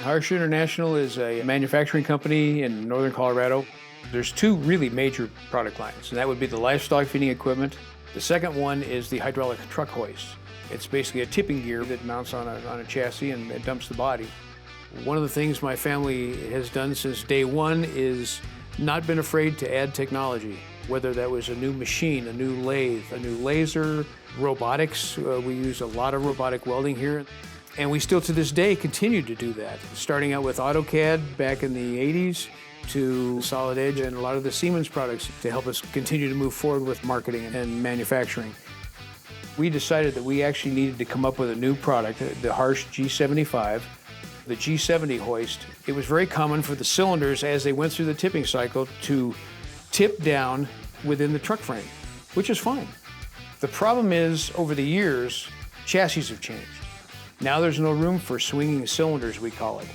Harsh International is a manufacturing company in northern Colorado. There's two really major product lines, and that would be the livestock feeding equipment. The second one is the hydraulic truck hoist. It's basically a tipping gear that mounts on a chassis and it dumps the body. One of the things my family has done since day one is not been afraid to add technology, whether that was a new machine, a new lathe, a new laser, robotics. We use a lot of robotic welding here. And we still to this day continue to do that, starting out with AutoCAD back in the 80s to Solid Edge and a lot of the Siemens products to help us continue to move forward with marketing and manufacturing. We decided that we actually needed to come up with a new product, the Harsh G75, the G70 hoist. It was very common for the cylinders as they went through the tipping cycle to tip down within the truck frame, which is fine. The problem is, over the years, chassis have changed. Now there's no room for swinging cylinders, we call it.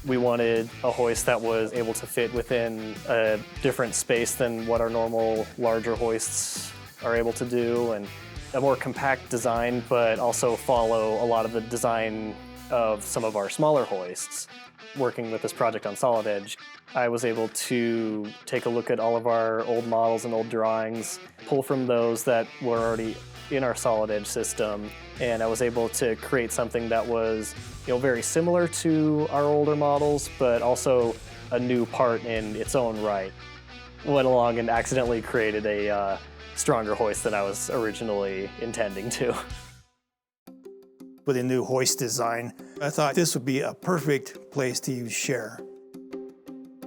We wanted a hoist that was able to fit within a different space than what our normal larger hoists are able to do, and a more compact design, but also follow a lot of the design of some of our smaller hoists. Working with this project on Solid Edge, I was able to take a look at all of our old models and old drawings, pull from those that were already in our Solid Edge system, and I was able to create something that was, very similar to our older models, but also a new part in its own right. Went along and accidentally created a stronger hoist than I was originally intending to. With a new hoist design, I thought this would be a perfect place to use Share.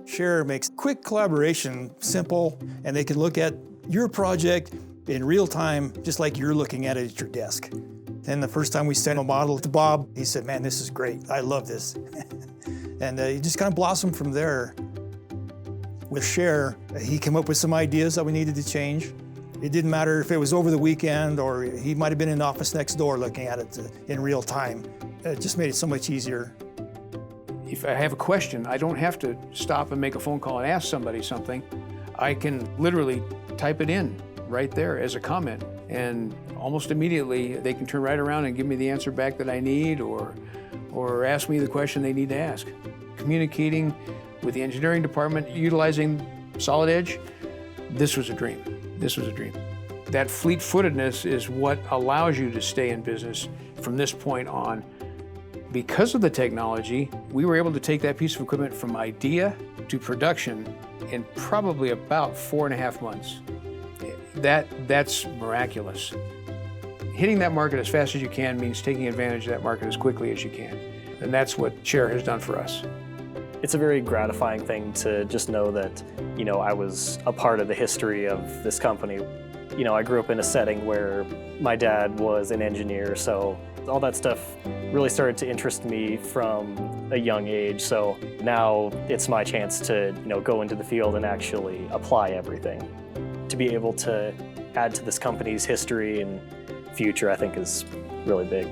Share makes quick collaboration simple, and they can look at your project in real time, just like you're looking at it at your desk. And the first time we sent a model to Bob, he said, "Man, this is great. I love this." And it just kind of blossomed from there. With Share, he came up with some ideas that we needed to change. It didn't matter if it was over the weekend or he might have been in the office next door looking at it in real time. It just made it so much easier. If I have a question, I don't have to stop and make a phone call and ask somebody something. I can literally type it in right there as a comment, and almost immediately they can turn right around and give me the answer back that I need or ask me the question they need to ask. Communicating with the engineering department, utilizing Solid Edge, this was a dream. This was a dream. That fleet-footedness is what allows you to stay in business from this point on. Because of the technology, we were able to take that piece of equipment from idea to production in probably about 4.5 months. That's miraculous. Hitting that market as fast as you can means taking advantage of that market as quickly as you can. And that's what Share has done for us. It's a very gratifying thing to just know that, I was a part of the history of this company. I grew up in a setting where my dad was an engineer, so all that stuff really started to interest me from a young age. So now it's my chance to, go into the field and actually apply everything. To be able to add to this company's history and future, I think, is really big.